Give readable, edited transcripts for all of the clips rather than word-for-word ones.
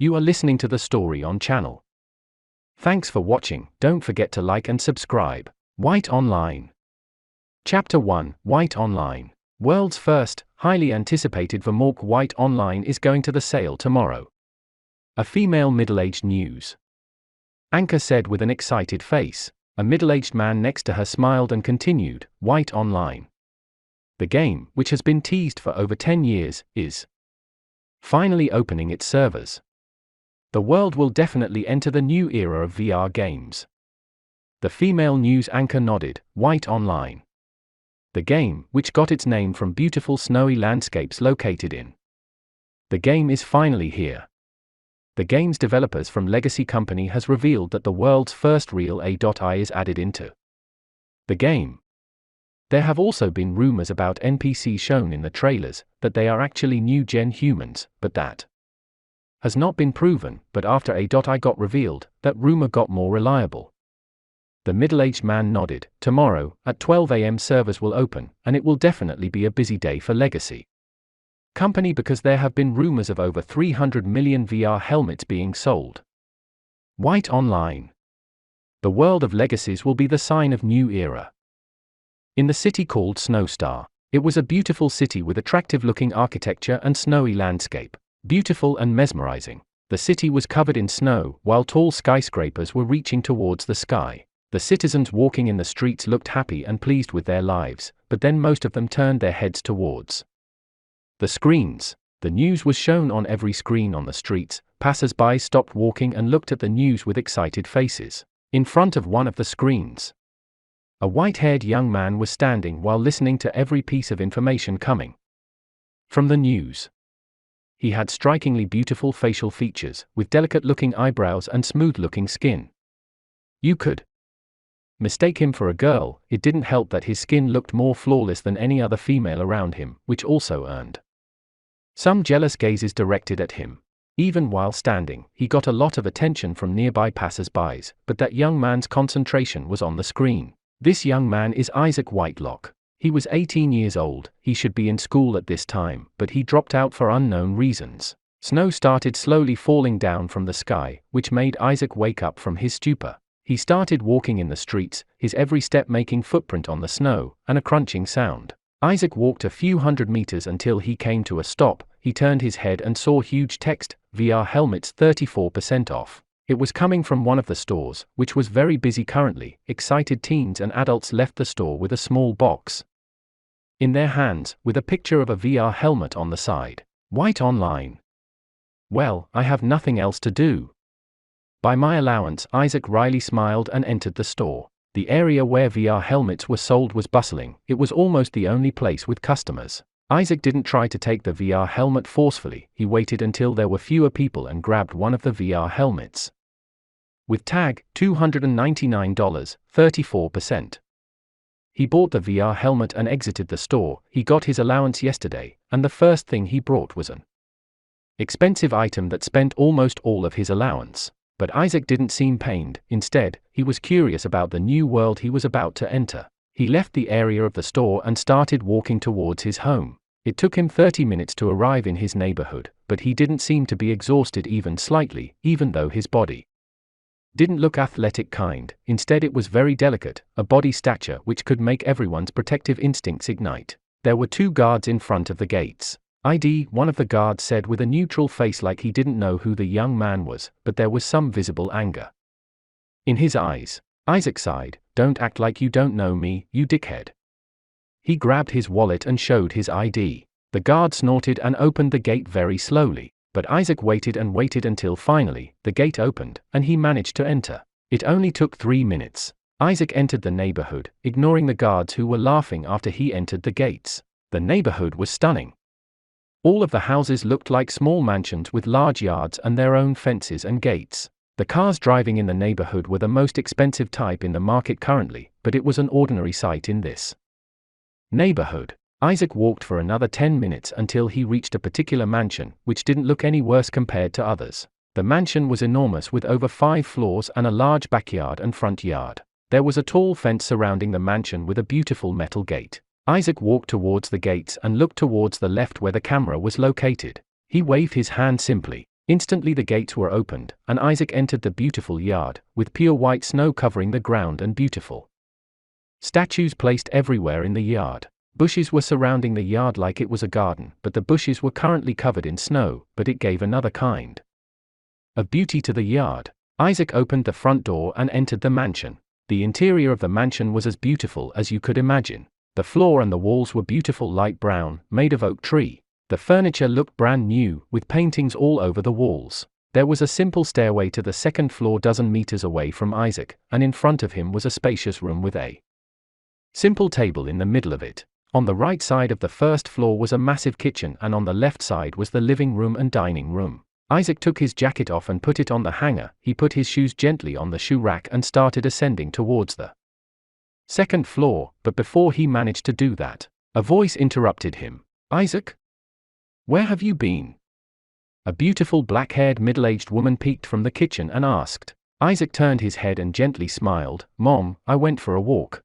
You are listening to the story on channel. Thanks for watching. Don't forget to like and subscribe. White Online. Chapter 1, White Online. World's first, highly anticipated Vermork White Online is going to the sale tomorrow. A female middle-aged news anchor said with an excited face. A middle-aged man next to her smiled and continued, White Online. The game, which has been teased for over 10 years, is finally opening its servers. The world will definitely enter the new era of VR games. The female news anchor nodded, White Online. The game, which got its name from beautiful snowy landscapes located in. The game is finally here. The game's developers from Legacy Company has revealed that the world's first real AI is added into the game. There have also been rumors about NPCs shown in the trailers, that they are actually new-gen humans, but that has not been proven. But after AI got revealed, that rumor got more reliable. The middle-aged man nodded. Tomorrow, at 12 a.m. servers will open, and it will definitely be a busy day for Legacy Company because there have been rumors of over 300 million VR helmets being sold. White Online. The world of Legacies will be the sign of new era. In the city called Snowstar, it was a beautiful city with attractive-looking architecture and snowy landscape. Beautiful and mesmerizing. The city was covered in snow, while tall skyscrapers were reaching towards the sky. The citizens walking in the streets looked happy and pleased with their lives, but then most of them turned their heads towards the screens. The news was shown on every screen on the streets. Passers-by stopped walking and looked at the news with excited faces. In front of one of the screens, a white-haired young man was standing while listening to every piece of information coming from the news. He had strikingly beautiful facial features, with delicate-looking eyebrows and smooth-looking skin. You could mistake him for a girl. It didn't help that his skin looked more flawless than any other female around him, which also earned some jealous gazes directed at him. Even while standing, he got a lot of attention from nearby passers-by, but that young man's concentration was on the screen. This young man is Isaac Whitelock. He was 18 years old. He should be in school at this time, but he dropped out for unknown reasons. Snow started slowly falling down from the sky, which made Isaac wake up from his stupor. He started walking in the streets, his every step making footprint on the snow, and a crunching sound. Isaac walked a few hundred meters until he came to a stop. He turned his head and saw huge text, VR helmets 34% off. It was coming from one of the stores, which was very busy currently. Excited teens and adults left the store with a small box in their hands, with a picture of a VR helmet on the side. White Online. Well, I have nothing else to do. By my allowance, Isaac wryly smiled and entered the store. The area where VR helmets were sold was bustling. It was almost the only place with customers. Isaac didn't try to take the VR helmet forcefully. He waited until there were fewer people and grabbed one of the VR helmets. With tag, $299, 34%. He bought the VR helmet and exited the store. He got his allowance yesterday, and the first thing he brought was an expensive item that spent almost all of his allowance. But Isaac didn't seem pained. Instead, he was curious about the new world he was about to enter. He left the area of the store and started walking towards his home. It took him 30 minutes to arrive in his neighborhood, but he didn't seem to be exhausted even slightly, even though his body didn't look athletic kind. Instead it was very delicate, a body stature which could make everyone's protective instincts ignite. There were two guards in front of the gates. ID, one of the guards said with a neutral face like he didn't know who the young man was, but there was some visible anger in his eyes. Isaac sighed, don't act like you don't know me, you dickhead. He grabbed his wallet and showed his ID. The guard snorted and opened the gate very slowly. But Isaac waited and waited until finally, the gate opened, and he managed to enter. It only took 3 minutes. Isaac entered the neighborhood, ignoring the guards who were laughing after he entered the gates. The neighborhood was stunning. All of the houses looked like small mansions with large yards and their own fences and gates. The cars driving in the neighborhood were the most expensive type in the market currently, but it was an ordinary sight in this neighborhood. Isaac walked for another 10 minutes until he reached a particular mansion, which didn't look any worse compared to others. The mansion was enormous with over 5 floors and a large backyard and front yard. There was a tall fence surrounding the mansion with a beautiful metal gate. Isaac walked towards the gates and looked towards the left where the camera was located. He waved his hand simply, Instantly the gates were opened, and Isaac entered the beautiful yard, with pure white snow covering the ground and beautiful statues placed everywhere in the yard. Bushes were surrounding the yard like it was a garden, but the bushes were currently covered in snow, but it gave another kind of beauty to the yard. Isaac opened the front door and entered the mansion. The interior of the mansion was as beautiful as you could imagine. The floor and the walls were beautiful light brown, made of oak tree. The furniture looked brand new, with paintings all over the walls. There was a simple stairway to the second floor dozen meters away from Isaac, and in front of him was a spacious room with a simple table in the middle of it. On the right side of the first floor was a massive kitchen, and on the left side was the living room and dining room. Isaac took his jacket off and put it on the hanger. He put his shoes gently on the shoe rack and started ascending towards the second floor, but before he managed to do that, a voice interrupted him. "Isaac? Where have you been?" A beautiful black-haired middle-aged woman peeked from the kitchen and asked. Isaac turned his head and gently smiled. "Mom, I went for a walk."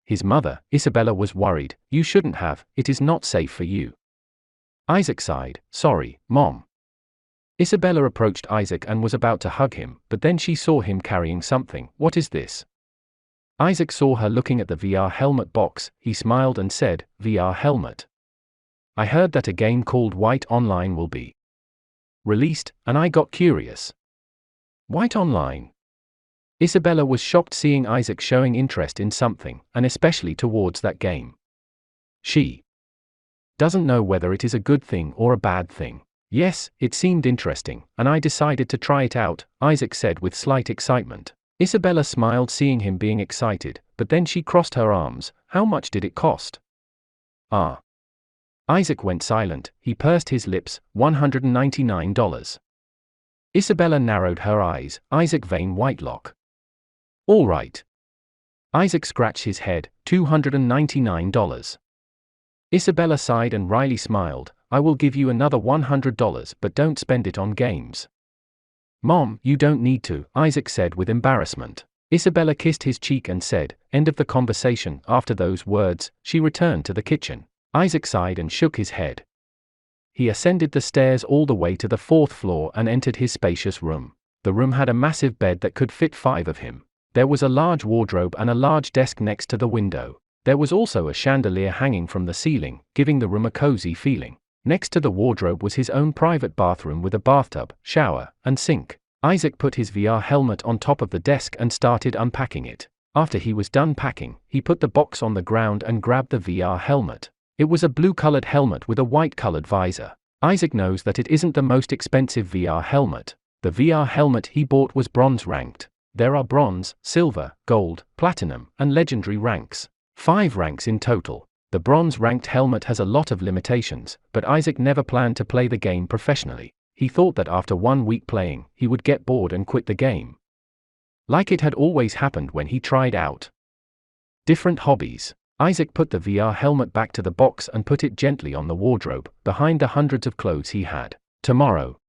His mother, Isabella, was worried. "You shouldn't have, it is not safe for you." Isaac sighed. "Sorry, Mom." Isabella approached Isaac and was about to hug him, but then she saw him carrying something. "What is this?" Isaac saw her looking at the VR helmet box. He smiled and said, "VR helmet. I heard that a game called White Online will be released, and I got curious." White Online? Isabella was shocked seeing Isaac showing interest in something, and especially towards that game. She doesn't know whether it is a good thing or a bad thing. "Yes, it seemed interesting, and I decided to try it out," Isaac said with slight excitement. Isabella smiled seeing him being excited, but then she crossed her arms. "How much did it cost?" "Ah." Isaac went silent. He pursed his lips. $199. Isabella narrowed her eyes. "Isaac Vane Whitelock. All right." Isaac scratched his head. $299. Isabella sighed and wryly smiled. "I will give you another $100, but don't spend it on games." "Mom, you don't need to," Isaac said with embarrassment. Isabella kissed his cheek and said, "End of the conversation." After those words, she returned to the kitchen. Isaac sighed and shook his head. He ascended the stairs all the way to the fourth floor and entered his spacious room. The room had a massive bed that could fit 5 of him. There was a large wardrobe and a large desk next to the window. There was also a chandelier hanging from the ceiling, giving the room a cozy feeling. Next to the wardrobe was his own private bathroom with a bathtub, shower, and sink. Isaac put his VR helmet on top of the desk and started unpacking it. After he was done packing, he put the box on the ground and grabbed the VR helmet. It was a blue-colored helmet with a white-colored visor. Isaac knows that it isn't the most expensive VR helmet. The VR helmet he bought was bronze ranked. There are bronze, silver, gold, platinum, and legendary ranks. 5 ranks in total. The bronze-ranked helmet has a lot of limitations, but Isaac never planned to play the game professionally. He thought that after 1 week playing, he would get bored and quit the game. Like it had always happened when he tried out different hobbies. Isaac put the VR helmet back to the box and put it gently on the wardrobe, behind the hundreds of clothes he had. "Tomorrow.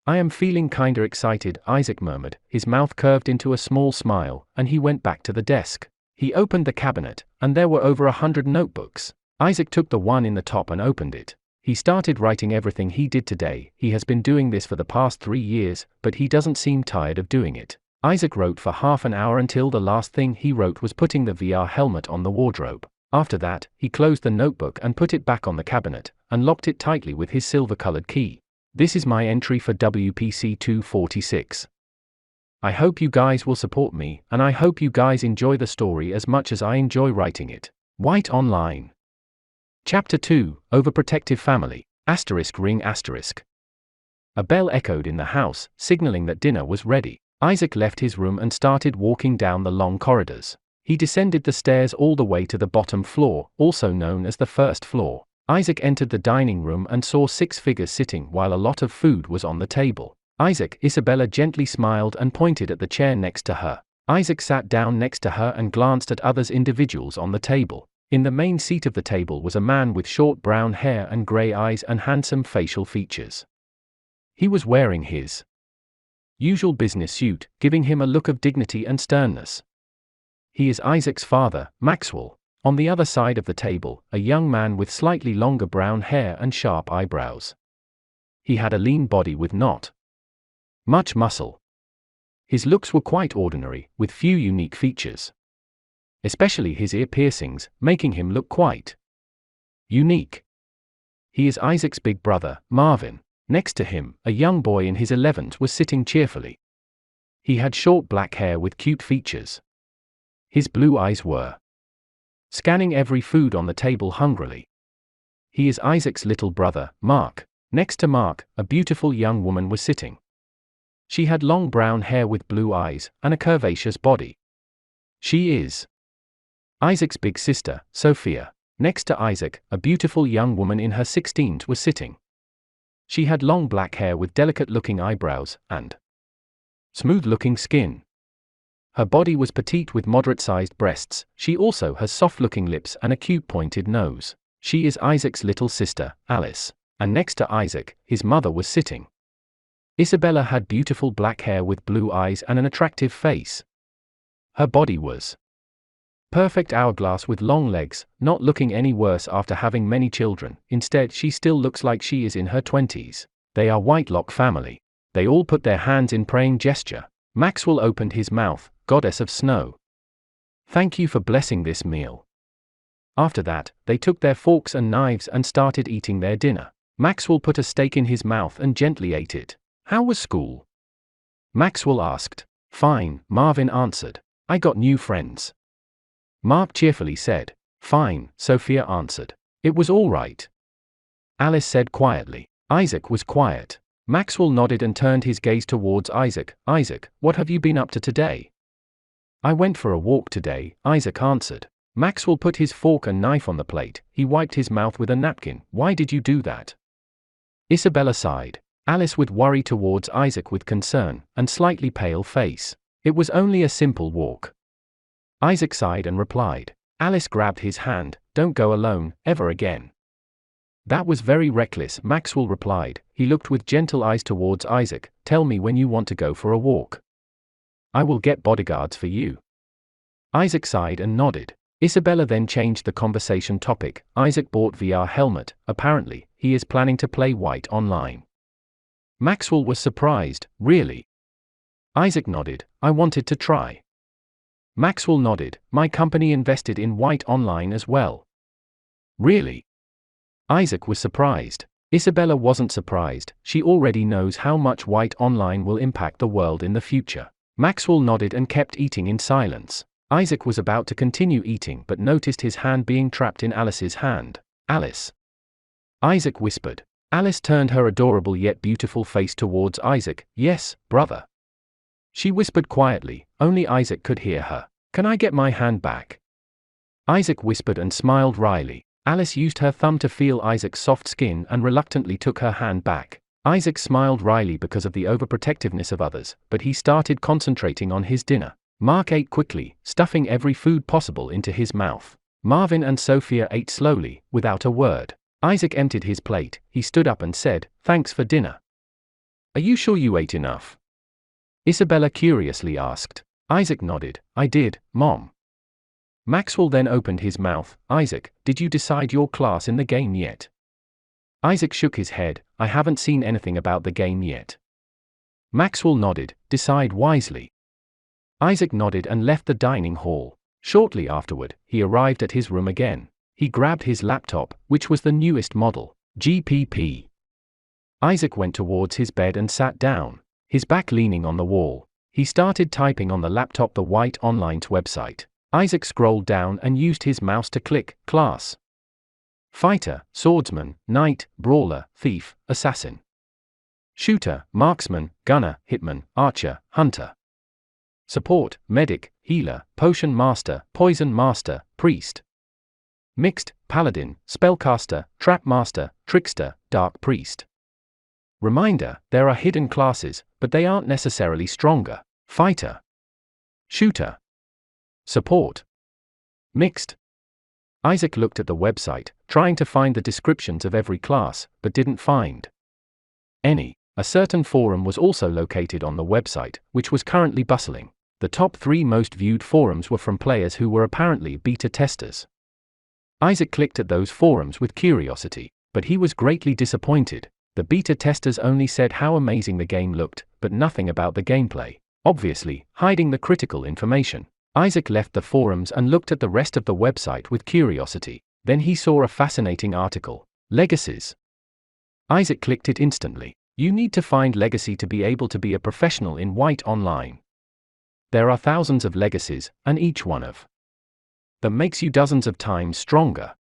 I am feeling kinda excited," Isaac murmured. His mouth curved into a small smile, and he went back to the desk. He opened the cabinet, and there were over 100 notebooks. Isaac took the one in the top and opened it. He started writing everything he did today. He has been doing this for the past 3 years, but he doesn't seem tired of doing it. Isaac wrote for half an hour until the last thing he wrote was putting the VR helmet on the wardrobe. After that, he closed the notebook and put it back on the cabinet, and locked it tightly with his silver-colored key. This is my entry for WPC 246. I hope you guys will support me, and I hope you guys enjoy the story as much as I enjoy writing it. White Online. Chapter 2, Overprotective Family, *ring*. A bell echoed in the house, signaling that dinner was ready. Isaac left his room and started walking down the long corridors. He descended the stairs all the way to the bottom floor, also known as the first floor. Isaac entered the dining room and saw 6 figures sitting while a lot of food was on the table. Isabella gently smiled and pointed at the chair next to her. Isaac sat down next to her and glanced at other individuals on the table. In the main seat of the table was a man with short brown hair and gray eyes and handsome facial features. He was wearing his usual business suit, giving him a look of dignity and sternness. He is Isaac's father, Maxwell. On the other side of the table, a young man with slightly longer brown hair and sharp eyebrows. He had a lean body with not much muscle. His looks were quite ordinary, with few unique features. Especially his ear piercings, making him look quite unique. He is Isaac's big brother, Marvin. Next to him, a young boy in his 11s was sitting cheerfully. He had short black hair with cute features. His blue eyes were scanning every food on the table hungrily. He is Isaac's little brother, Mark. Next to Mark, a beautiful young woman was sitting. She had long brown hair with blue eyes, and a curvaceous body. She is Isaac's big sister, Sophia. Next to Isaac, a beautiful young woman in her 16s was sitting. She had long black hair with delicate-looking eyebrows, and smooth-looking skin. Her body was petite with moderate-sized breasts. She also has soft-looking lips and a cute pointed nose. She is Isaac's little sister, Alice. And next to Isaac, his mother was sitting. Isabella had beautiful black hair with blue eyes and an attractive face. Her body was perfect hourglass with long legs, not looking any worse after having many children. Instead, she still looks like she is in her 20s. They are Whitelock family. They all put their hands in praying gesture. Maxwell opened his mouth, goddess of snow. Thank you for blessing this meal. After that, they took their forks and knives and started eating their dinner. Maxwell put a steak in his mouth and gently ate it. How was school? Maxwell asked. Fine, Marvin answered. I got new friends. Mark cheerfully said. Fine, Sophia answered. It was all right. Alice said quietly. Isaac was quiet. Maxwell nodded and turned his gaze towards Isaac. Isaac, what have you been up to today? I went for a walk today, Isaac answered. Maxwell put his fork and knife on the plate. He wiped his mouth with a napkin. Why did you do that? Isabella sighed. Alice with worry towards Isaac with concern, and slightly pale face. It was only a simple walk. Isaac sighed and replied. Alice grabbed his hand. Don't go alone, ever again. That was very reckless, Maxwell replied. He looked with gentle eyes towards Isaac. Tell me when you want to go for a walk. I will get bodyguards for you. Isaac sighed and nodded. Isabella then changed the conversation topic. Isaac bought VR helmet. Apparently, he is planning to play White Online. Maxwell was surprised. Really? Isaac nodded. I wanted to try. Maxwell nodded. My company invested in White Online as well. Really? Isaac was surprised. Isabella wasn't surprised. She already knows how much White Online will impact the world in the future. Maxwell nodded and kept eating in silence. Isaac was about to continue eating but noticed his hand being trapped in Alice's hand. Alice. Isaac whispered. Alice turned her adorable yet beautiful face towards Isaac. Yes, brother. She whispered quietly. Only Isaac could hear her. Can I get my hand back? Isaac whispered and smiled wryly. Alice used her thumb to feel Isaac's soft skin and reluctantly took her hand back. Isaac smiled wryly because of the overprotectiveness of others, but he started concentrating on his dinner. Mark ate quickly, stuffing every food possible into his mouth. Marvin and Sophia ate slowly, without a word. Isaac emptied his plate. He stood up and said, Thanks for dinner. Are you sure you ate enough? Isabella curiously asked. Isaac nodded. I did, Mom. Maxwell then opened his mouth. Isaac, did you decide your class in the game yet? Isaac shook his head. I haven't seen anything about the game yet. Maxwell nodded. Decide wisely. Isaac nodded and left the dining hall. Shortly afterward, he arrived at his room again. He grabbed his laptop, which was the newest model, GPP. Isaac went towards his bed and sat down, his back leaning on the wall. He started typing on the laptop the White Online's website. Isaac scrolled down and used his mouse to click, class. Fighter, swordsman, knight, brawler, thief, assassin. Shooter, marksman, gunner, hitman, archer, hunter. Support, medic, healer, potion master, poison master, priest. Mixed, paladin, spellcaster, trap master, trickster, dark priest. Reminder, there are hidden classes, but they aren't necessarily stronger. Fighter. Shooter. Support. Mixed. Isaac looked at the website, trying to find the descriptions of every class, but didn't find any. A certain forum was also located on the website, which was currently bustling. The top 3 most viewed forums were from players who were apparently beta testers. Isaac clicked at those forums with curiosity, but he was greatly disappointed. The beta testers only said how amazing the game looked, but nothing about the gameplay, obviously hiding the critical information. Isaac left the forums and looked at the rest of the website with curiosity. Then he saw a fascinating article. Legacies. Isaac clicked it instantly. You need to find legacy to be able to be a professional in White Online. There are thousands of legacies, and each one of them makes you dozens of times stronger.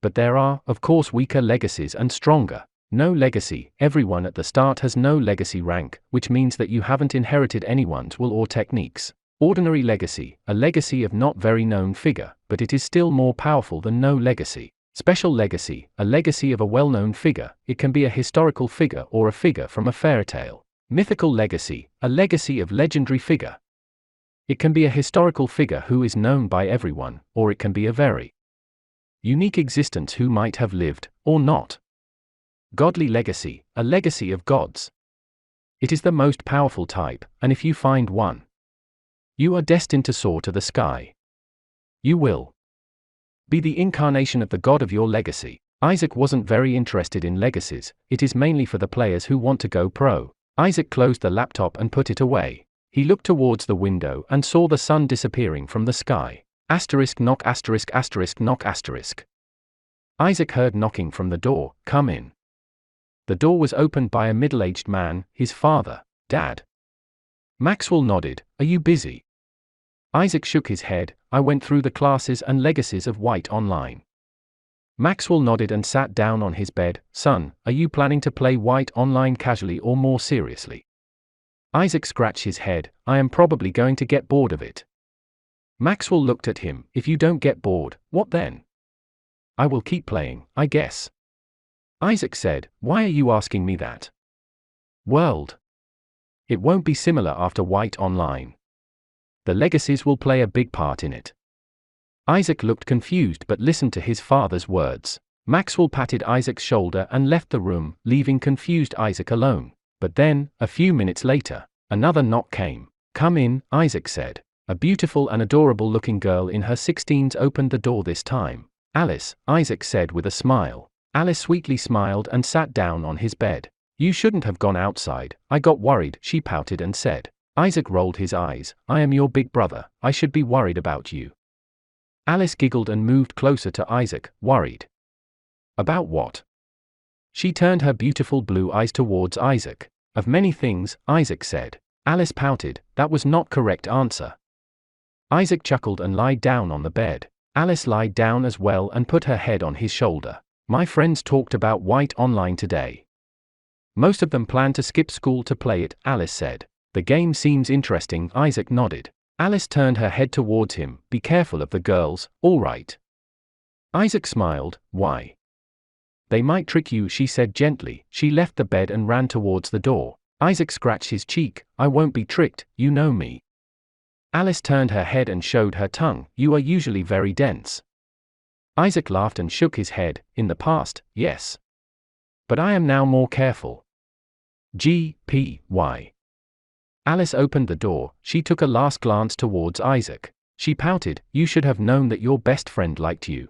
But there are, of course, weaker legacies and stronger. No legacy. Everyone at the start has no legacy rank, which means that you haven't inherited anyone's will or techniques. Ordinary legacy, a legacy of not very known figure, but it is still more powerful than no legacy. Special legacy, a legacy of a well-known figure. It can be a historical figure or a figure from a fairy tale. Mythical legacy, a legacy of legendary figure. It can be a historical figure who is known by everyone, or it can be a very unique existence who might have lived, or not. Godly legacy, a legacy of gods. It is the most powerful type, and if you find one, you are destined to soar to the sky. You will be the incarnation of the god of your legacy. Isaac wasn't very interested in legacies. It is mainly for the players who want to go pro. Isaac closed the laptop and put it away. He looked towards the window and saw the sun disappearing from the sky. Knock knock. Isaac heard knocking from the door. Come in. The door was opened by a middle-aged man, his father. Dad. Maxwell nodded. Are you busy? Isaac shook his head. I went through the classes and legacies of White Online. Maxwell nodded and sat down on his bed. Son, are you planning to play White Online casually or more seriously? Isaac scratched his head. I am probably going to get bored of it. Maxwell looked at him. If you don't get bored, what then? I will keep playing, I guess. Isaac said. Why are you asking me that? World. It won't be similar after White Online. The legacies will play a big part in it. Isaac looked confused but listened to his father's words. Maxwell patted Isaac's shoulder and left the room, leaving confused Isaac alone. But then, a few minutes later, another knock came. Come in, Isaac said. A beautiful and adorable-looking girl in her 16s opened the door this time. Alice, Isaac said with a smile. Alice sweetly smiled and sat down on his bed. You shouldn't have gone outside. I got worried, she pouted and said. Isaac rolled his eyes. I am your big brother. I should be worried about you. Alice giggled and moved closer to Isaac. Worried? About what? She turned her beautiful blue eyes towards Isaac. Of many things, Isaac said. Alice pouted. That was not correct answer. Isaac chuckled and lied down on the bed. Alice lied down as well and put her head on his shoulder. My friends talked about White Online today. Most of them plan to skip school to play it, Alice said. The game seems interesting, Isaac nodded. Alice turned her head towards him. Be careful of the girls, all right? Isaac smiled. Why? They might trick you, she said gently. She left the bed and ran towards the door. Isaac scratched his cheek. I won't be tricked, you know me. Alice turned her head and showed her tongue. You are usually very dense. Isaac laughed and shook his head. In the past, yes. But I am now more careful. Why? Alice opened the door. She took a last glance towards Isaac. She pouted. You should have known that your best friend liked you.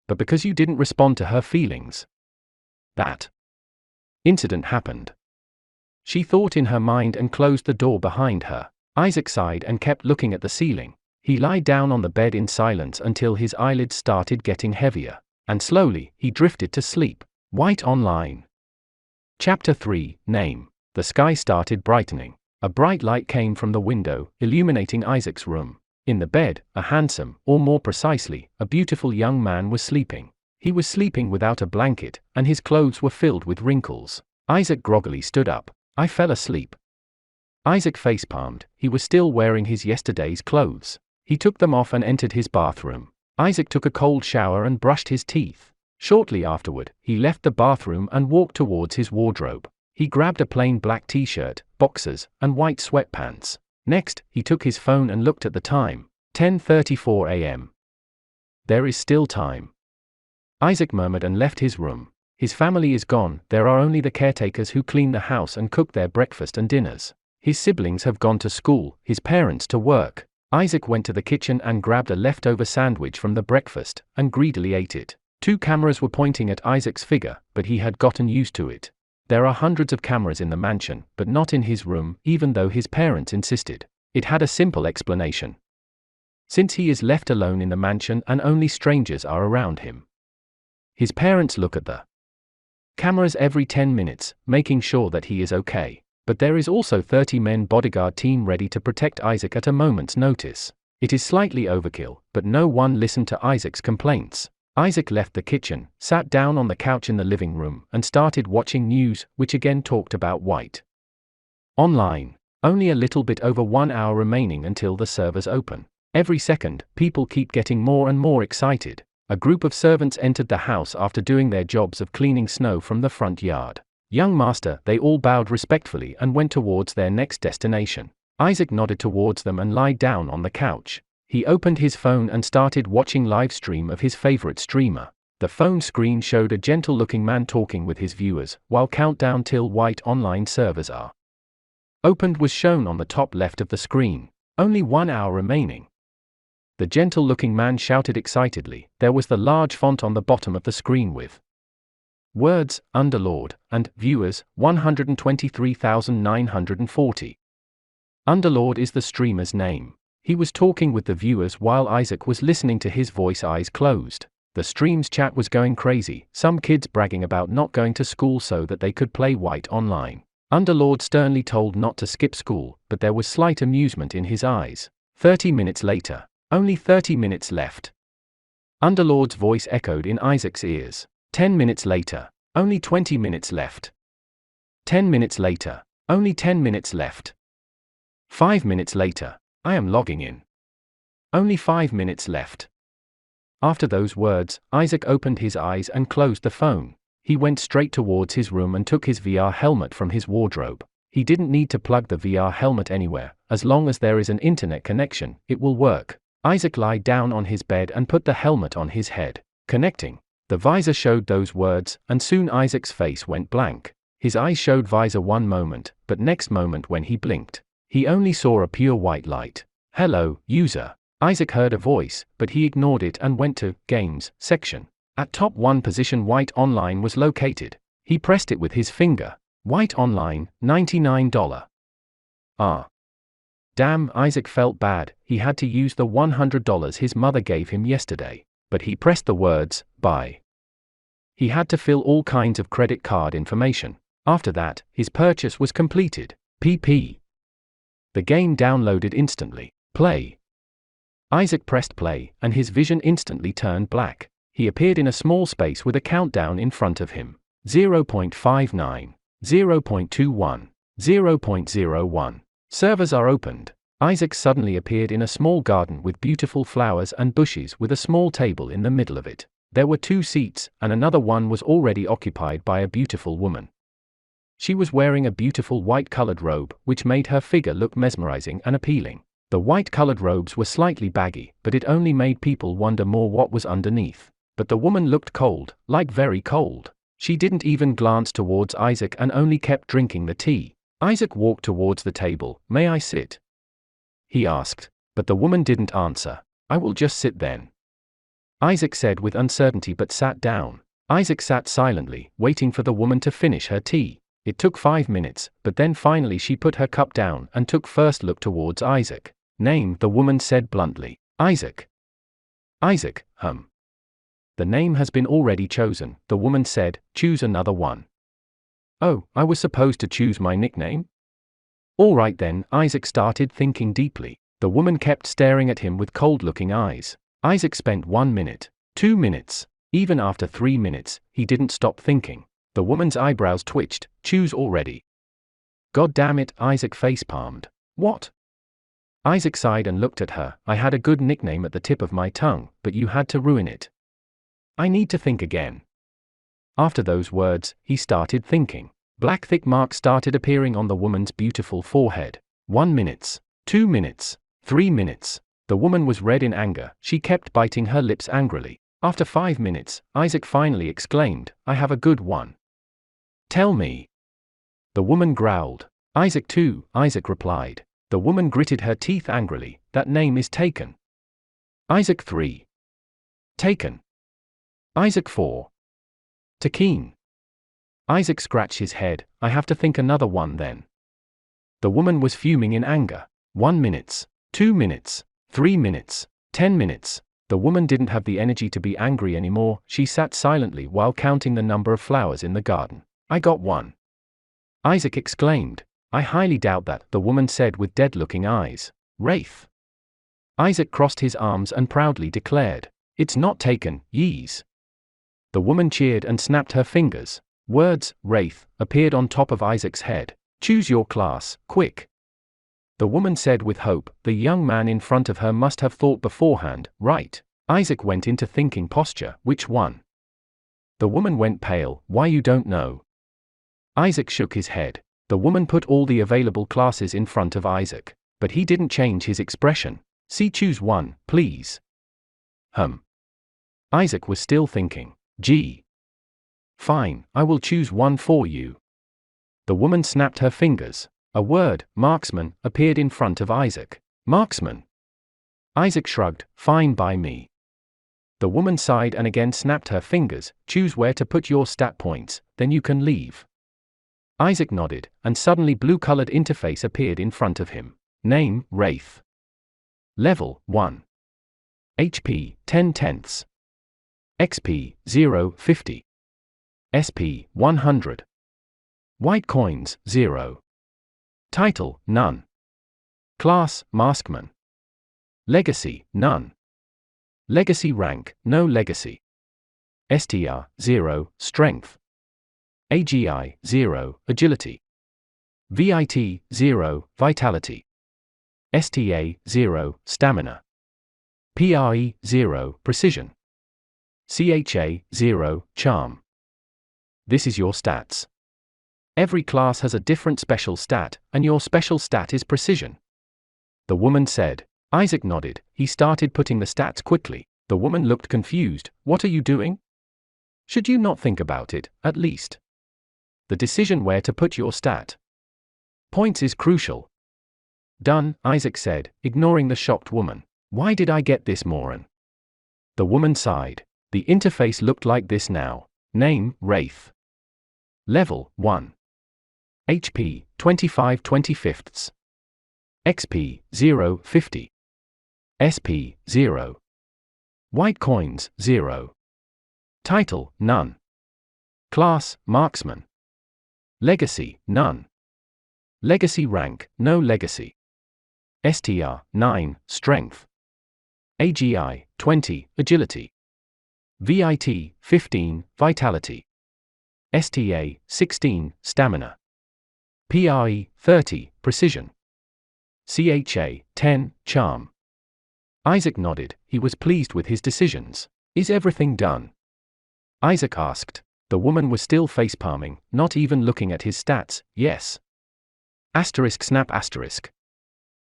But because you didn't respond to her feelings. That incident happened. She thought in her mind and closed the door behind her. Isaac sighed and kept looking at the ceiling. He lied down on the bed in silence until his eyelids started getting heavier. And slowly, he drifted to sleep. White Online. Chapter 3, Name. The sky started brightening. A bright light came from the window, illuminating Isaac's room. In the bed, a handsome, or more precisely, a beautiful young man was sleeping. He was sleeping without a blanket, and his clothes were filled with wrinkles. Isaac groggily stood up. I fell asleep. Isaac facepalmed. He was still wearing his yesterday's clothes. He took them off and entered his bathroom. Isaac took a cold shower and brushed his teeth. Shortly afterward, he left the bathroom and walked towards his wardrobe. He grabbed a plain black t-shirt, boxers, and white sweatpants. Next, he took his phone and looked at the time. 10:34 a.m. There is still time. Isaac murmured and left his room. His family is gone. There are only the caretakers who clean the house and cook their breakfast and dinners. His siblings have gone to school, his parents to work. Isaac went to the kitchen and grabbed a leftover sandwich from the breakfast, and greedily ate it. 2 cameras were pointing at Isaac's figure, but he had gotten used to it. There are hundreds of cameras in the mansion, but not in his room, even though his parents insisted. It had a simple explanation. Since he is left alone in the mansion and only strangers are around him. His parents look at the cameras every 10 minutes, making sure that he is okay. But there is also 30-men bodyguard team ready to protect Isaac at a moment's notice. It is slightly overkill, but no one listened to Isaac's complaints. Isaac left the kitchen, sat down on the couch in the living room, and started watching news, which again talked about White Online. Only a little bit over 1 hour remaining until the servers open. Every second, people keep getting more and more excited. A group of servants entered the house after doing their jobs of cleaning snow from the front yard. Young master, they all bowed respectfully and went towards their next destination. Isaac nodded towards them and lied down on the couch. He opened his phone and started watching live stream of his favorite streamer. The phone screen showed a gentle-looking man talking with his viewers, while countdown till White Online servers are opened was shown on the top left of the screen. Only 1 hour remaining. The gentle-looking man shouted excitedly. There was the large font on the bottom of the screen with words, Underlord, and viewers, 123,940. Underlord is the streamer's name. He was talking with the viewers while Isaac was listening to his voice, eyes closed. The stream's chat was going crazy, some kids bragging about not going to school so that they could play White Online. Underlord sternly told not to skip school, but there was slight amusement in his eyes. 30 minutes later. Only 30 minutes left. Underlord's voice echoed in Isaac's ears. 10 minutes later. Only 20 minutes left. 10 minutes later. Only 10 minutes left. 5 minutes later. I am logging in. Only 5 minutes left. After those words, Isaac opened his eyes and closed the phone. He went straight towards his room and took his VR helmet from his wardrobe. He didn't need to plug the VR helmet anywhere. As long as there is an internet connection, it will work. Isaac lied down on his bed and put the helmet on his head. Connecting. The visor showed those words, and soon Isaac's face went blank. His eyes showed visor one moment, but next moment when he blinked, he only saw a pure white light. Hello, user. Isaac heard a voice, but he ignored it and went to Games section. At top 1 position White Online was located. He pressed it with his finger. White Online, $99. Damn, Isaac felt bad. He had to use the $100 his mother gave him yesterday. But he pressed the words, buy. He had to fill all kinds of credit card information. After that, his purchase was completed. PP. The game downloaded instantly. Play. Isaac pressed play, and his vision instantly turned black. He appeared in a small space with a countdown in front of him. 0.59, 0.21, 0.01. Servers are opened. Isaac suddenly appeared in a small garden with beautiful flowers and bushes with a small table in the middle of it. There were 2 seats, and another one was already occupied by a beautiful woman. She was wearing a beautiful white-colored robe, which made her figure look mesmerizing and appealing. The white-colored robes were slightly baggy, but it only made people wonder more what was underneath. But the woman looked cold, like very cold. She didn't even glance towards Isaac and only kept drinking the tea. Isaac walked towards the table. May I sit? He asked, but the woman didn't answer. I will just sit then. Isaac said with uncertainty but sat down. Isaac sat silently, waiting for the woman to finish her tea. It took 5 minutes, but then finally she put her cup down and took first look towards Isaac. Name, the woman said bluntly. Isaac. Isaac, The name has been already chosen, the woman said. Choose another one. Oh, I was supposed to choose my nickname? All right then, Isaac started thinking deeply. The woman kept staring at him with cold-looking eyes. Isaac spent 1 minute, 2 minutes. Even after 3 minutes, he didn't stop thinking. The woman's eyebrows twitched. Choose already. God damn it, Isaac facepalmed. What? Isaac sighed and looked at her. I had a good nickname at the tip of my tongue, but you had to ruin it. I need to think again. After those words, he started thinking. Black thick marks started appearing on the woman's beautiful forehead. 1 minute, 2 minutes, 3 minutes. The woman was red in anger. She kept biting her lips angrily. After 5 minutes, Isaac finally exclaimed, I have a good one. Tell me. The woman growled. Isaac too, Isaac replied. The woman gritted her teeth angrily. That name is taken. Isaac 3. Taken. Isaac 4. To Keen. Isaac scratched his head. I have to think another one then. The woman was fuming in anger. 1 minute, 2 minutes, 3 minutes, 10 minutes. The woman didn't have the energy to be angry anymore. She sat silently while counting the number of flowers in the garden. I got 1. Isaac exclaimed. I highly doubt that, the woman said with dead-looking eyes. Wraith. Isaac crossed his arms and proudly declared. It's not taken, yees. The woman cheered and snapped her fingers. Words, Wraith, appeared on top of Isaac's head. Choose your class, quick. The woman said with hope. The young man in front of her must have thought beforehand, right? Isaac went into thinking posture. Which one? The woman went pale. Why, you don't know? Isaac shook his head. The woman put all the available classes in front of Isaac, but he didn't change his expression. See, choose one, please. Isaac was still thinking. Gee. Fine, I will choose one for you. The woman snapped her fingers. A word, marksman, appeared in front of Isaac. Marksman. Isaac shrugged. Fine by me. The woman sighed and again snapped her fingers. Choose where to put your stat points, then you can leave. Isaac nodded, and suddenly blue-colored interface appeared in front of him. Name, Wraith. Level, 1. HP, 10 tenths. XP, 0, 50. SP, 100. White coins, 0. Title, none. Class, Maskman. Legacy, none. Legacy rank, no legacy. STR, 0, strength. AGI, 0, agility. VIT, 0, vitality. STA, 0, stamina. PRE, 0, precision. CHA, 0, charm. This is your stats. Every class has a different special stat, and your special stat is precision. The woman said. Isaac nodded. He started putting the stats quickly. The woman looked confused. What are you doing? Should you not think about it, at least? The decision where to put your stat points is crucial. Done, Isaac said, ignoring the shocked woman. Why did I get this moron? The woman sighed. The interface looked like this now. Name, Wraith. Level, 1. HP, 25 25ths. XP, 0, 50. SP, 0. White coins, 0. Title, none. Class, Marksman. Legacy, none. Legacy rank, no legacy. STR, 9, strength. AGI, 20, agility. VIT, 15, vitality. STA, 16, stamina. PRE, 30, precision. CHA, 10, charm. Isaac nodded. He was pleased with his decisions. Is everything done? Isaac asked. The woman was still facepalming, not even looking at his stats. Yes. Asterisk snap asterisk.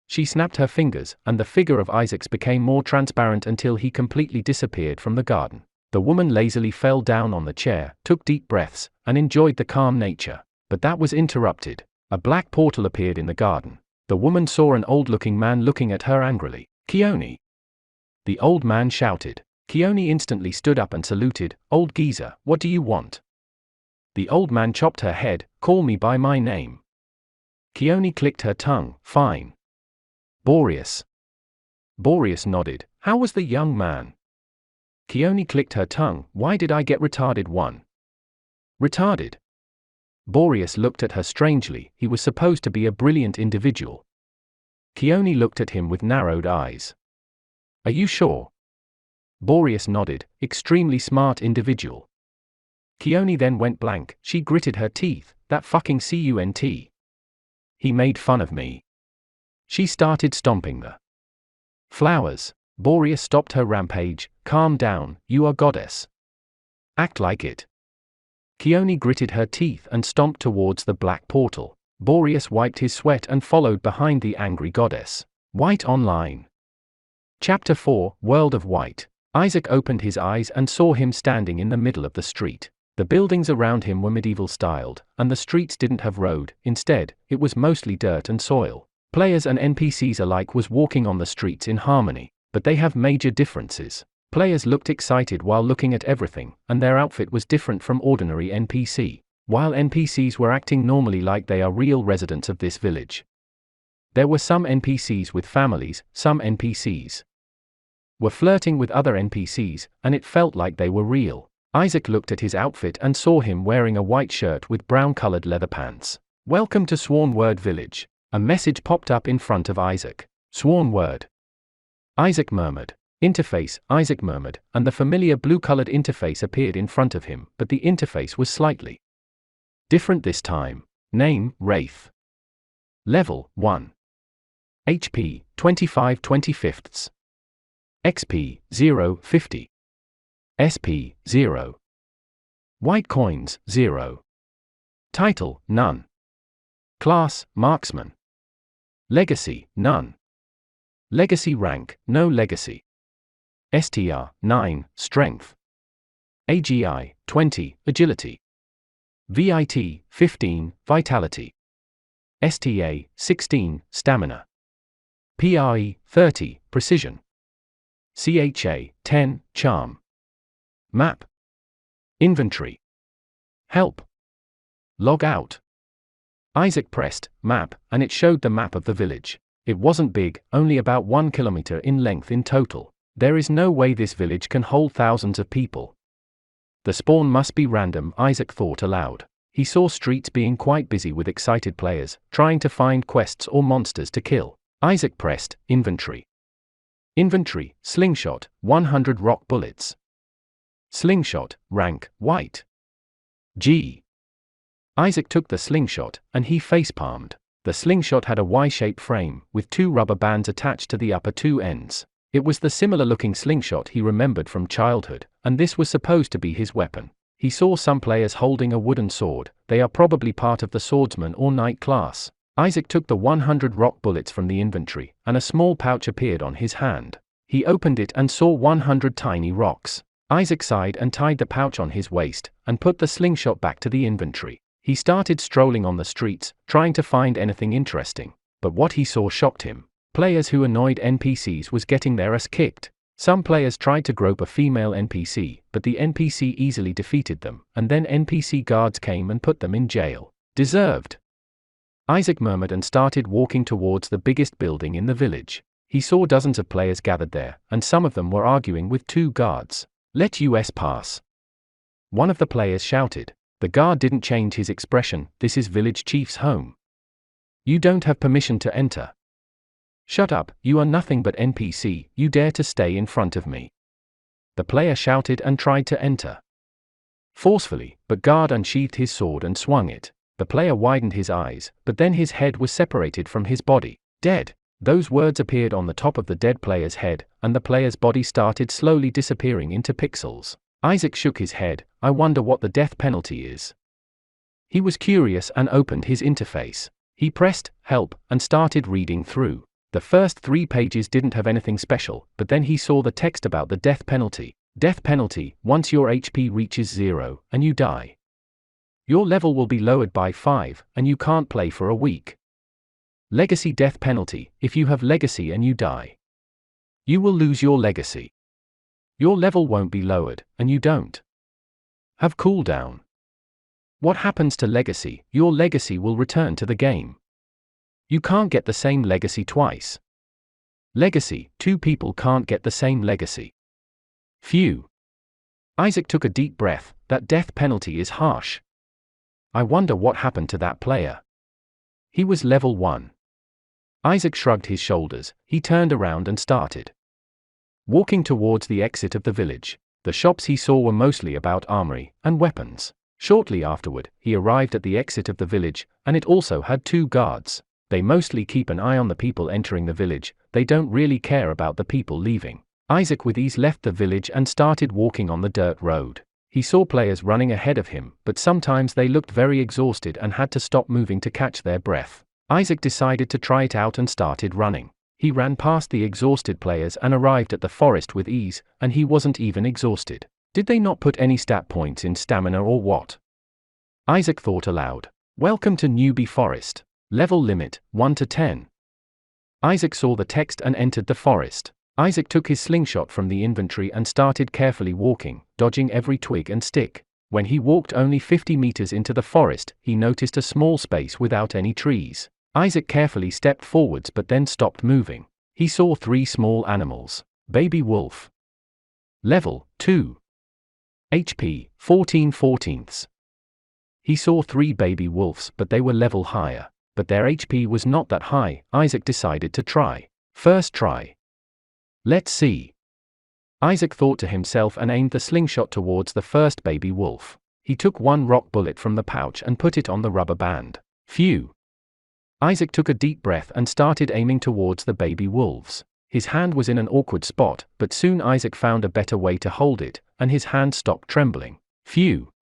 She snapped her fingers, and the figure of Isaac's became more transparent until he completely disappeared from the garden. The woman lazily fell down on the chair, took deep breaths, and enjoyed the calm nature. But that was interrupted. A black portal appeared in the garden. The woman saw an old-looking man looking at her angrily. Keone. The old man shouted. Keone instantly stood up and saluted. Old geezer, what do you want? The old man chopped her head. Call me by my name. Keone clicked her tongue. Fine. Boreas. Boreas nodded. How was the young man? Keone clicked her tongue. Why did I get retarded one? Retarded? Boreas looked at her strangely. He was supposed to be a brilliant individual. Keone looked at him with narrowed eyes. Are you sure? Boreas nodded. Extremely smart individual. Keone then went blank. She gritted her teeth. That fucking cunt. He made fun of me. She started stomping the flowers. Boreas stopped her rampage. Calm down, you are goddess. Act like it. Keone gritted her teeth and stomped towards the black portal. Boreas wiped his sweat and followed behind the angry goddess. White Online. Chapter 4, World of White. Isaac opened his eyes and saw him standing in the middle of the street. The buildings around him were medieval styled, and the streets didn't have road. Instead, it was mostly dirt and soil. Players and NPCs alike was walking on the streets in harmony, but they have major differences. Players looked excited while looking at everything, and their outfit was different from ordinary NPC, while NPCs were acting normally like they are real residents of this village. There were some NPCs with families, some NPCs were flirting with other NPCs, and it felt like they were real. Isaac looked at his outfit and saw him wearing a white shirt with brown-colored leather pants. "Welcome to Sworn Word Village." A message popped up in front of Isaac. "Sworn Word." Isaac murmured. "Interface," Isaac murmured, and the familiar blue-colored interface appeared in front of him, but the interface was slightly different this time. Name, Wraith. Level, 1. HP, 25/25. XP, 0/50. SP, 0. White coins, 0. Title, none. Class, Marksman. Legacy, none. Legacy rank, no legacy. STR, 9, Strength. AGI, 20, Agility. VIT, 15, Vitality. STA, 16, Stamina. PRE, 30, Precision. CHA, 10, Charm. Map. Inventory. Help. Log out. Isaac pressed Map, and it showed the map of the village. It wasn't big, only about 1 kilometer in length in total. There is no way this village can hold thousands of people. The spawn must be random, Isaac thought aloud. He saw streets being quite busy with excited players, trying to find quests or monsters to kill. Isaac pressed Inventory. Inventory, Slingshot, 100 rock bullets. Slingshot, rank, White. G. Isaac took the slingshot, and he facepalmed. The slingshot had a Y-shaped frame, with 2 rubber bands attached to the upper 2 ends. It was the similar-looking slingshot he remembered from childhood, and this was supposed to be his weapon. He saw some players holding a wooden sword. They are probably part of the swordsman or knight class. Isaac took the 100 rock bullets from the inventory, and a small pouch appeared on his hand. He opened it and saw 100 tiny rocks. Isaac sighed and tied the pouch on his waist, and put the slingshot back to the inventory. He started strolling on the streets, trying to find anything interesting. But what he saw shocked him. Players who annoyed NPCs was getting their ass kicked. Some players tried to grope a female NPC, but the NPC easily defeated them, and then NPC guards came and put them in jail. Deserved. Isaac murmured and started walking towards the biggest building in the village. He saw dozens of players gathered there, and some of them were arguing with 2 guards. "Let us pass." One of the players shouted. The guard didn't change his expression. "This is village chief's home. You don't have permission to enter." "Shut up, you are nothing but NPC, you dare to stay in front of me." The player shouted and tried to enter forcefully, but guard unsheathed his sword and swung it. The player widened his eyes, but then his head was separated from his body. "Dead." Those words appeared on the top of the dead player's head, and the player's body started slowly disappearing into pixels. Isaac shook his head. "I wonder what the death penalty is." He was curious and opened his interface. He pressed Help and started reading through. The first 3 pages didn't have anything special, but then he saw the text about the death penalty. Death penalty, once your HP reaches 0, and you die. Your level will be lowered by 5, and you can't play for a week. Legacy death penalty, if you have legacy and you die, you will lose your legacy. Your level won't be lowered, and you don't have cooldown. What happens to legacy? Your legacy will return to the game. You can't get the same legacy twice. Legacy, 2 people can't get the same legacy. Phew. Isaac took a deep breath. That death penalty is harsh. I wonder what happened to that player. He was level 1. Isaac shrugged his shoulders. He turned around and started walking towards the exit of the village. The shops he saw were mostly about armory and weapons. Shortly afterward, he arrived at the exit of the village, and it also had 2 guards. They mostly keep an eye on the people entering the village. They don't really care about the people leaving. Isaac with ease left the village and started walking on the dirt road. He saw players running ahead of him, but sometimes they looked very exhausted and had to stop moving to catch their breath. Isaac decided to try it out and started running. He ran past the exhausted players and arrived at the forest with ease, and he wasn't even exhausted. Did they not put any stat points in stamina or what? Isaac thought aloud. Welcome to Newbie Forest. Level limit, 1 to 10. Isaac saw the text and entered the forest. Isaac took his slingshot from the inventory and started carefully walking, dodging every twig and stick. When he walked only 50 meters into the forest, he noticed a small space without any trees. Isaac carefully stepped forwards but then stopped moving. He saw 3 small animals. Baby wolf. Level 2. HP 14/14. He saw 3 baby wolves but they were level higher. But their HP was not that high. Isaac decided to try. First try. Let's see. Isaac thought to himself and aimed the slingshot towards the first baby wolf. He took 1 rock bullet from the pouch and put it on the rubber band. Phew! Isaac took a deep breath and started aiming towards the baby wolves. His hand was in an awkward spot, but soon Isaac found a better way to hold it, and his hand stopped trembling. Phew!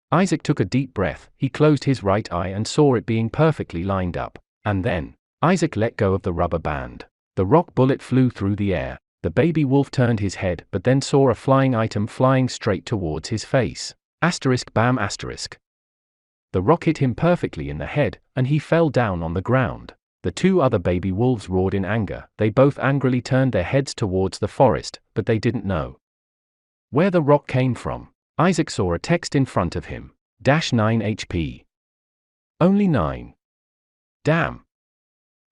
Isaac took a deep breath, he closed his right eye and saw it being perfectly lined up. And then, Isaac let go of the rubber band. The rock bullet flew through the air. The baby wolf turned his head but then saw a flying item flying straight towards his face. Bam ! The rock hit him perfectly in the head, and he fell down on the ground. The 2 other baby wolves roared in anger. They both angrily turned their heads towards the forest, but they didn't know where the rock came from. Isaac saw a text in front of him. -9 HP. Only 9. Damn.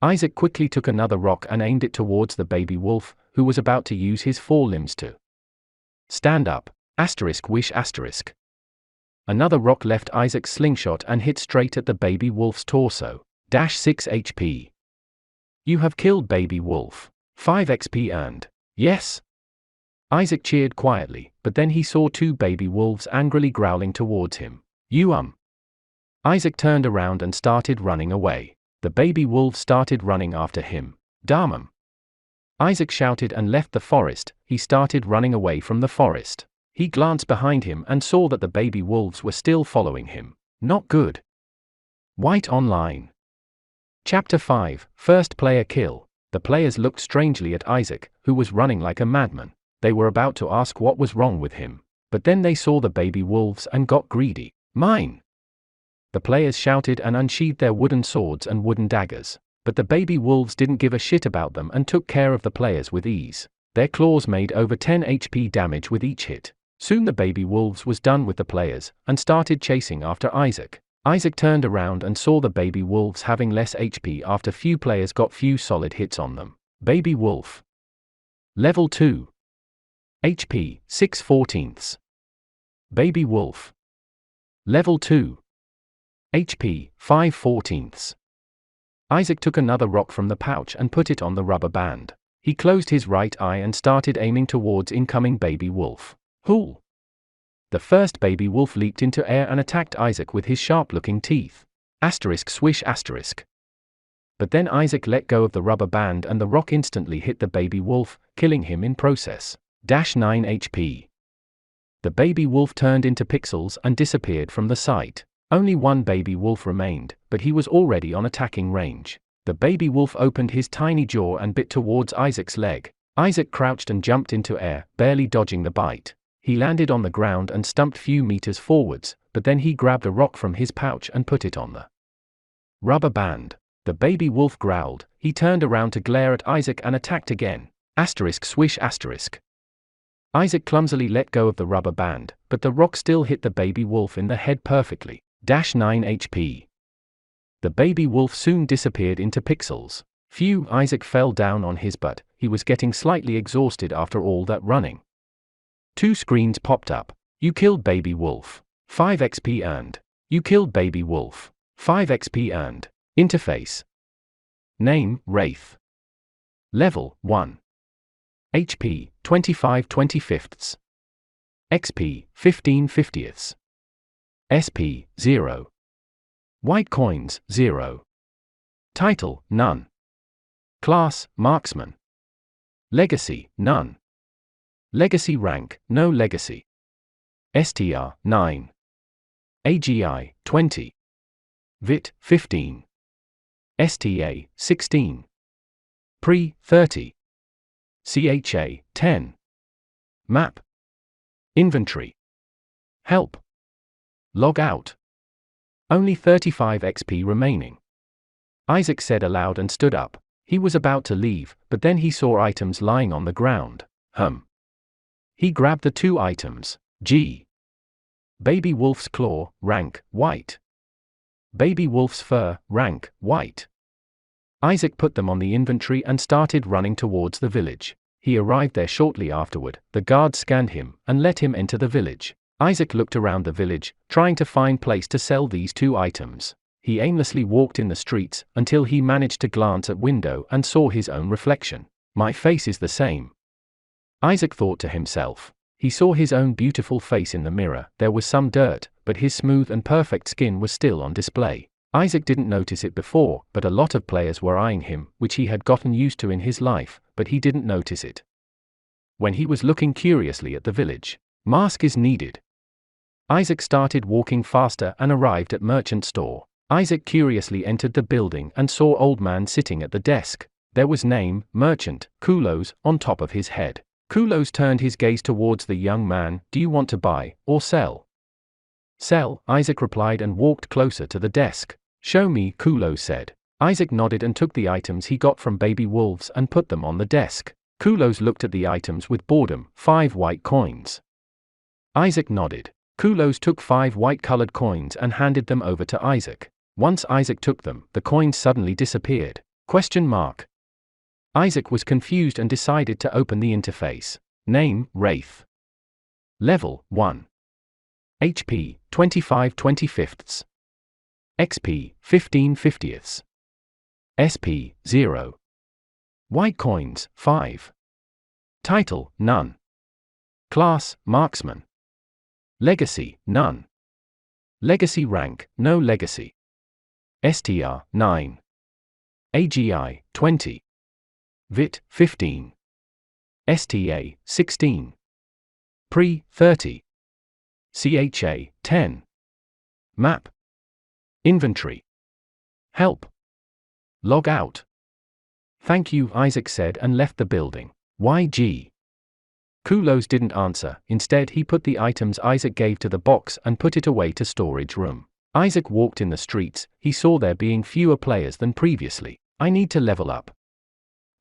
Isaac quickly took another rock and aimed it towards the baby wolf, who was about to use his 4 limbs to stand up. Wish. Another rock left Isaac's slingshot and hit straight at the baby wolf's torso. -6 HP. You have killed baby wolf. 5 XP earned. Yes. Isaac cheered quietly, but then he saw 2 baby wolves angrily growling towards him. Isaac turned around and started running away. The baby wolves started running after him. Damn. Isaac shouted and left the forest. He started running away from the forest. He glanced behind him and saw that the baby wolves were still following him. Not good. White Online. Chapter 5, First Player Kill. The players looked strangely at Isaac, who was running like a madman. They were about to ask what was wrong with him. But then they saw the baby wolves and got greedy. Mine! The players shouted and unsheathed their wooden swords and wooden daggers. But the baby wolves didn't give a shit about them and took care of the players with ease. Their claws made over 10 HP damage with each hit. Soon the baby wolves was done with the players, and started chasing after Isaac. Isaac turned around and saw the baby wolves having less HP after few players got few solid hits on them. Baby wolf. Level 2. HP 6/14. Baby wolf. Level 2. HP 5/14. Isaac took another rock from the pouch and put it on the rubber band. He closed his right eye and started aiming towards incoming baby wolf. Hool! The first baby wolf leaped into air and attacked Isaac with his sharp-looking teeth. Swish. But then Isaac let go of the rubber band and the rock instantly hit the baby wolf, killing him in process. -9 HP. The baby wolf turned into pixels and disappeared from the sight. Only 1 baby wolf remained, but he was already on attacking range. The baby wolf opened his tiny jaw and bit towards Isaac's leg. Isaac crouched and jumped into air, barely dodging the bite. He landed on the ground and stumped few meters forwards, but then he grabbed a rock from his pouch and put it on the rubber band. The baby wolf growled. He turned around to glare at Isaac and attacked again. Swish. Isaac clumsily let go of the rubber band, but the rock still hit the baby wolf in the head perfectly. -9 HP. The baby wolf soon disappeared into pixels. Phew! Isaac fell down on his butt. He was getting slightly exhausted after all that running. 2 screens popped up. You killed baby wolf. 5 XP earned. You killed baby wolf. 5 XP earned. Interface. Name, Wraith. Level 1. HP 25/25. XP 15/50. SP 0. White coins 0. Title none. Class marksman. Legacy none. Legacy rank no legacy. STR 9. AGI 20. VIT 15. STA 16. Pre 30. CHA 10. Map. Inventory. Help. Log out. Only 35 XP remaining. Isaac said aloud and stood up. He was about to leave, but then he saw items lying on the ground. He grabbed the 2 items. G. Baby wolf's claw, rank, white. Baby wolf's fur, rank, white. Isaac put them on the inventory and started running towards the village. He arrived there shortly afterward. The guards scanned him and let him enter the village. Isaac looked around the village, trying to find place to sell these 2 items. He aimlessly walked in the streets until he managed to glance at window and saw his own reflection. My face is the same, Isaac thought to himself. He saw his own beautiful face in the mirror. There was some dirt, but his smooth and perfect skin was still on display. Isaac didn't notice it before, but a lot of players were eyeing him, which he had gotten used to in his life, but he didn't notice it. When he was looking curiously at the village, mask is needed. Isaac started walking faster and arrived at merchant store. Isaac curiously entered the building and saw old man sitting at the desk. There was name, merchant, Kulos, on top of his head. Kulos turned his gaze towards the young man. Do you want to buy, or sell? Sell, Isaac replied and walked closer to the desk. Show me, Kulos said. Isaac nodded and took the items he got from baby wolves and put them on the desk. Kulos looked at the items with boredom. 5 white coins. Isaac nodded. Kulos took 5 white-colored coins and handed them over to Isaac. Once Isaac took them, the coins suddenly disappeared. ? Isaac was confused and decided to open the interface. Name, Wraith. Level, 1. HP, 25/25. XP, 15/50. SP, 0. White coins, 5. Title, none. Class, Marksman. Legacy, none. Legacy rank, no legacy. STR, 9. AGI, 20. VIT, 15. STA, 16. Pre, 30. CHA, 10. Map. Inventory. Help. Log out. Thank you, Isaac said and left the building. YG. Kulos didn't answer. Instead, he put the items Isaac gave to the box and put it away to storage room. Isaac walked in the streets. He saw there being fewer players than previously. I need to level up.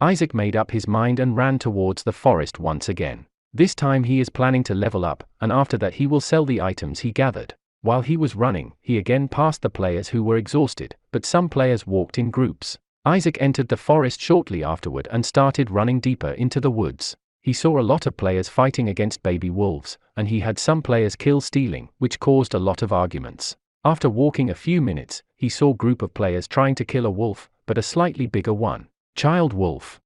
Isaac made up his mind and ran towards the forest once again. This time he is planning to level up, and after that he will sell the items he gathered. While he was running, he again passed the players who were exhausted, but some players walked in groups. Isaac entered the forest shortly afterward and started running deeper into the woods. He saw a lot of players fighting against baby wolves, and he had some players kill stealing, which caused a lot of arguments. After walking a few minutes, he saw a group of players trying to kill a wolf, but a slightly bigger one. Child wolf.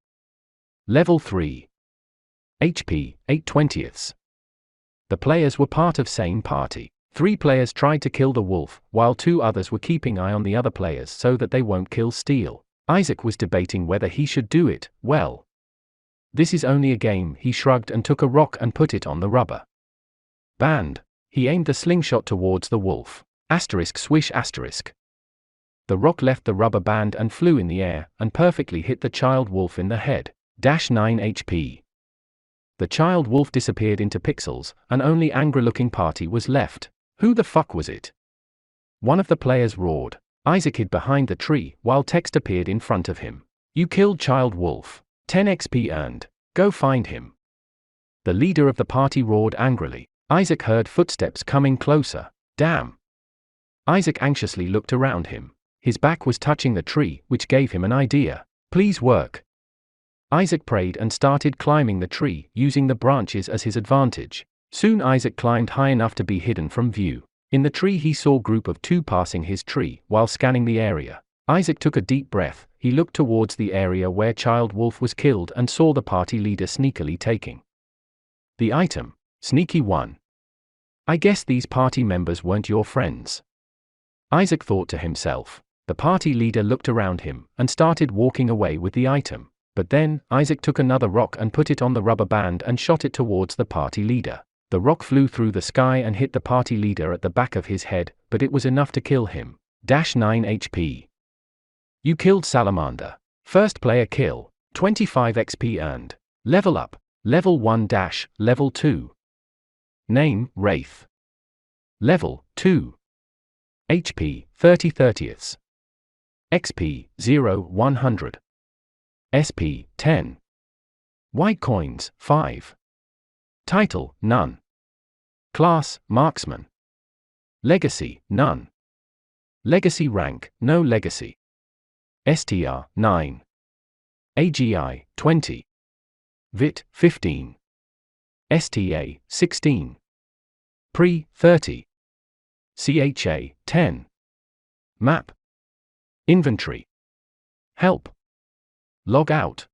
Level 3. HP, 8/20. The players were part of same party. 3 players tried to kill the wolf, while 2 others were keeping eye on the other players so that they won't kill steal. Isaac was debating whether he should do it. Well, this is only a game. He shrugged and took a rock and put it on the rubber band. He aimed the slingshot towards the wolf. Swish. The rock left the rubber band and flew in the air, and perfectly hit the child wolf in the head. 9 HP. The child wolf disappeared into pixels, and only angry-looking party was left. Who the fuck was it? One of the players roared. Isaac hid behind the tree, while text appeared in front of him. You killed child wolf. 10 XP earned. Go find him. The leader of the party roared angrily. Isaac heard footsteps coming closer. Damn. Isaac anxiously looked around him. His back was touching the tree, which gave him an idea. Please work. Isaac prayed and started climbing the tree, using the branches as his advantage. Soon Isaac climbed high enough to be hidden from view. In the tree he saw a group of 2 passing his tree, while scanning the area. Isaac took a deep breath. He looked towards the area where child wolf was killed and saw the party leader sneakily taking the item. Sneaky one. I guess these party members weren't your friends. Isaac thought to himself. The party leader looked around him and started walking away with the item. But then, Isaac took another rock and put it on the rubber band and shot it towards the party leader. The rock flew through the sky and hit the party leader at the back of his head, but it was enough to kill him. 9 HP. You killed Salamander. First player kill. 25 XP earned. Level up. Level 1 - Level 2. Name, Wraith. Level, 2. HP, 30/30. XP, 0/100. SP 10. White coins 5. Title none. Class marksman. Legacy none. Legacy rank no legacy. STR 9. AGI 20. VIT 15. STA 16. Pre 30. CHA 10. Map. Inventory. Help. Log out.